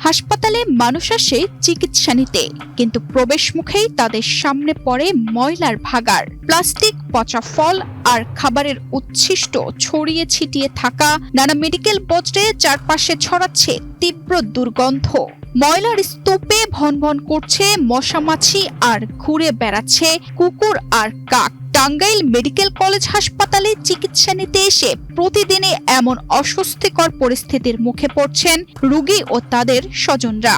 হাসপাতালে মানুষ আসে চিকিৎসা নিতে, কিন্তু প্রবেশ মুখেই তাদের সামনে পড়ে ময়লার ভাগাড়, প্লাস্টিক, পচা ফল আর খাবারের উচ্ছিষ্ট ছড়িয়ে ছিটিয়ে থাকা নানা মেডিকেল বর্জ্যে চারপাশে ছড়াচ্ছে তীব্র দুর্গন্ধ। ময়লার স্তূপে ভনভন করছে মশামাছি আর ঘুরে বেড়াচ্ছে কুকুর আর কাক। টাঙ্গাইল মেডিকেল কলেজ হাসপাতালে চিকিৎসা নিতে এসে প্রতিদিনই এমন অস্বস্তিকর পরিস্থিতির মুখে পড়ছেন রোগী ও তাদের স্বজনরা।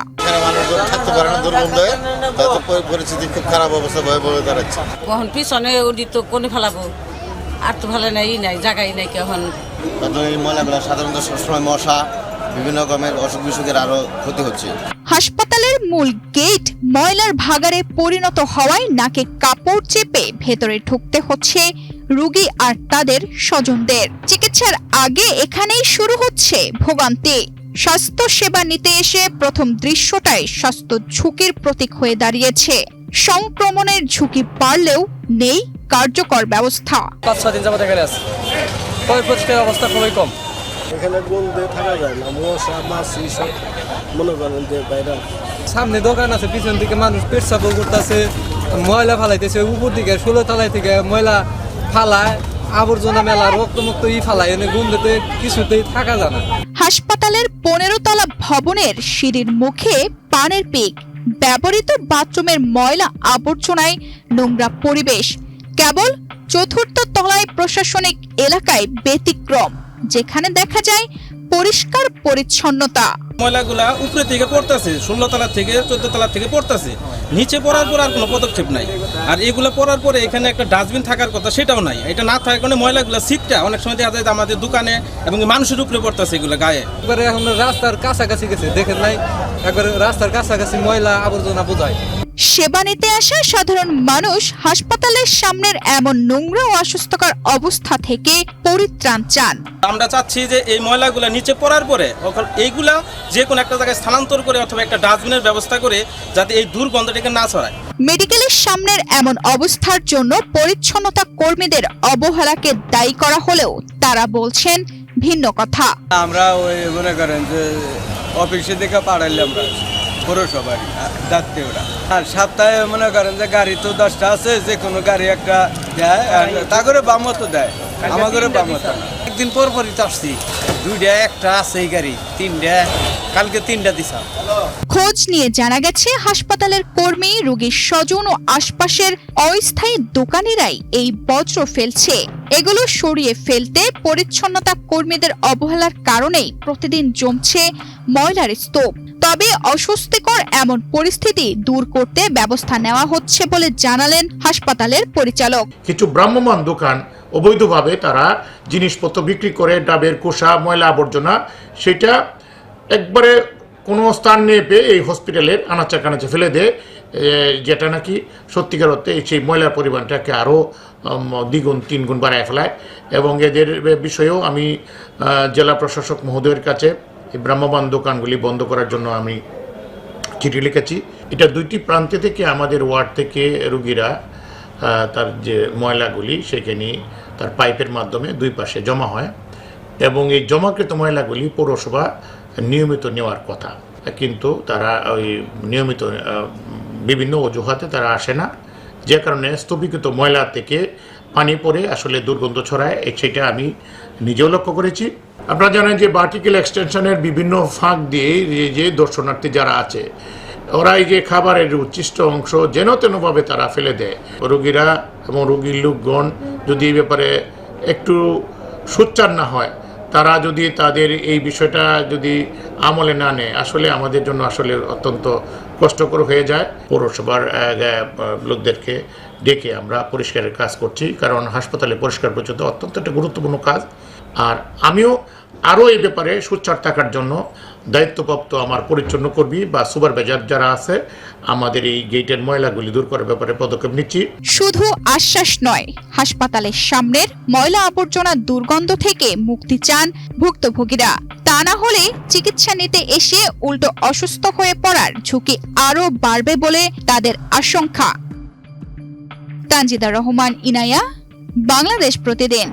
পরিস্থিতি খুব খারাপ অবস্থা ভয়াবহ দাঁড়াচ্ছে। কখন পিছনে উদিত কোনে ফেলাবো, আর তো ভালো নাই জায়গায় নাই কেমন। এই ময়লাগুলো সাধারণত সবসময় মশা, বিভিন্ন রকমের অসুখ বিসুখের আরো ক্ষতি হচ্ছে। হাসপাতালের মূল গেট ময়লার ভাগাড়ে পরিণত হওয়ায় নাকে কাপড় চেপে ভেতরে ঢুকতে হচ্ছে রোগী আর তাদের স্বজনদের। চিকিৎসার আগে এখানেই শুরু হচ্ছে ভোগান্তি। স্বাস্থ্য সেবা নিতে এসে প্রথম দৃশ্যটাই স্বাস্থ্য ঝুঁকির প্রতীক হয়ে দাঁড়িয়েছে। সংক্রমণের ঝুঁকি বাড়লেও নেই কার্যকর ব্যবস্থা। 5-6 দিন যাবত এখানে আছে, পরিষ্কার অবস্থা খুবই কম। এখানে গন্ধে থাকা যায় না, মশা মাছি সব মনে করেন যে বাইরে। সামনে দোকান আছে, পিছন দিকে মানুষ পেটসাপ করতেছে, ময়লা ফালাইতেছে, উপর দিকে 16 তলায় থেকে ময়লা ফালায়, আবর্জনা মেলা রক্তমুক্ত ফালায়, এনে গন্ধেতে কিছুতেই থাকা যায় না। হাসপাতালের 15 তলা ভবনের সিঁড়ির মুখে পানের পিক, ব্যবহৃত বাথরুমের ময়লা আবর্জনায় নোংরা পরিবেশ। কেবল 4র্থ তলায় প্রশাসনিক এলাকায় ব্যতিক্রম, যেখানে দেখা যায় পরিষ্কার পরিচ্ছন্নতা। ময়লাগুলা উপরে থেকে পড়তেছে, 16 তলা থেকে 14 তলা থেকে পড়তেছে, নিচে পড়ার পর আর কোনো পদক্ষেপ নাই। আর এগুলো পড়ার পরে এখানে একটা ডাস্টবিন থাকার কথা, সেটাও নাই। এটা না থাকার কারণে ময়লাগুলো সিটটা অনেক সময় দেখা যায় আমাদের দোকানে এবং মানুষের উপরে পড়তেছে এগুলো গায়ে। একবারে এখন রাস্তার কাছাকাছি গেছে, দেখেন নাই, একবারে রাস্তার কাছাকাছি ময়লা আবর্জনা বোঝায়। সেবা নিতে আসা সাধারণ মানুষ হাসপাতালের সামনের এমন নোংরা ও অস্বাস্থ্যকর অবস্থা থেকে পরিত্রাণ চান। আমরা চাচ্ছি যে এই ময়লাগুলা নিচে পড়ার পরে এইগুলা যে কোনো একটা জায়গায় স্থানান্তর করে অথবা একটা ডাস্টবিনের ব্যবস্থা করে যাতে এই দুর্গন্ধটাকে না ছড়ায়। মেডিকেলের সামনের এমন অবস্থার জন্য পরিচ্ছন্নতা কর্মীদের অবহেলাকে দায়ী করা হলেও তারা বলছেন ভিন্ন কথা। আমরা ওই মনে করেন যে অফিসে থেকে পাঠাইলে আমরা পৌরসভার যাত্রী ওরা, আর সপ্তাহে মনে করেন যে গাড়ি তো 10টা আছে, যে কোনো গাড়ি একটা দেয়, তা করে বামতো দেয়, আমার করে বামতো। একদিন পর পরই তো আসছি, 2টা, একটা আছে এই গাড়ি, 3টা, কালকে 3টা দিছা। খোঁজ নিয়ে জানা গেছে হাসপাতালের কর্মী, রোগীর স্বজন ও আশপাশের অস্থায়ী দোকানিরাই এই বজ্র ফেলছে। এগুলো সরিয়ে ফেলতে পরিচ্ছন্নতা কর্মীদের অবহেলার কারণেই প্রতিদিন জমছে ময়লার স্তূপ। তবে অস্বস্তিকর এমন পরিস্থিতি দূর করতে ব্যবস্থা নেওয়া হচ্ছে বলে জানালেন হাসপাতালের পরিচালক। কিছু ভ্রাম্যমাণ দোকান অবৈধভাবে তারা জিনিসপত্র বিক্রি করে, ডাবের কোষা, ময়লা আবর্জনা, সেটা একবারে কোনো স্থান নিয়ে পেয়ে এই হসপিটালের আনাচা কানাচে ফেলে দেয়, যেটা নাকি সত্যিকার অর্থে সেই ময়লার পরিমাণটাকে আরও 2-3 গুণ বাড়ায় ফেলায়। এবং এদের বিষয়েও আমি জেলা প্রশাসক মহোদয়ের কাছে এই ভ্রাম্যমাণ দোকানগুলি বন্ধ করার জন্য আমি চিঠি লিখেছি। এটা 2টি প্রান্তে থেকে আমাদের ওয়ার্ড থেকে রোগীরা তার যে ময়লাগুলি সেখানে তার পাইপের মাধ্যমে 2 পাশে জমা হয়, এবং এই জমাকৃত ময়লাগুলি পৌরসভা নিয়মিত নেওয়ার কথা, কিন্তু তারা ওই নিয়মিত বিভিন্ন অজুহাতে তারা আসে না, যে কারণে স্তূপীকৃত ময়লা থেকে পানি পড়ে আসলে দুর্গন্ধ ছড়ায়। সেটা আমি নিজেও লক্ষ্য করেছি। আপনারা জানেন যে ভার্টিক্যাল এক্সটেনশনের বিভিন্ন ফাঁক দিয়ে যে দর্শনার্থী যারা আছে, ওরা এই যে খাবারের উচ্ছিষ্ট অংশ যেন তেনভাবে তারা ফেলে দেয়। রোগীরা এবং রোগীর লোকগণ যদি এই ব্যাপারে একটু সোচ্চার না হয়, তারা যদি তাদের এই বিষয়টা যদি আমলে না নেয়, আসলে আমাদের জন্য আসলে অত্যন্ত কষ্টকর হয়ে যায়। পৌরসভার লোকদেরকে ডেকে আমরা পরিষ্কারের কাজ করছি, কারণ হাসপাতালে পরিষ্কার পরিচ্ছন্নতা অত্যন্ত একটা গুরুত্বপূর্ণ কাজ। আর আমিও আরও এই ব্যাপারে সোচ্চার থাকার জন্য দায়িত্বপ্রাপ্ত আমার পরিচ্ছন্ন কর্মী বা সুপারভাইজার যারা আছে, আমাদের এই গেটের ময়লাগুলি দূর করার ব্যাপারে পদক্ষেপ নিচ্ছি। শুধু আশ্বাস নয়, হাসপাতালের সামনের ময়লা আবর্জনা দুর্গন্ধ থেকে মুক্তি চান ভুক্তভোগীরা। তা না হলে চিকিৎসা নিতে এসে উল্টো অসুস্থ হয়ে পড়ার ঝুঁকি আরও বাড়বে বলে তাদের আশঙ্কা। তানজিদা রহমান, ইনায়া, বাংলাদেশ প্রতিদিন।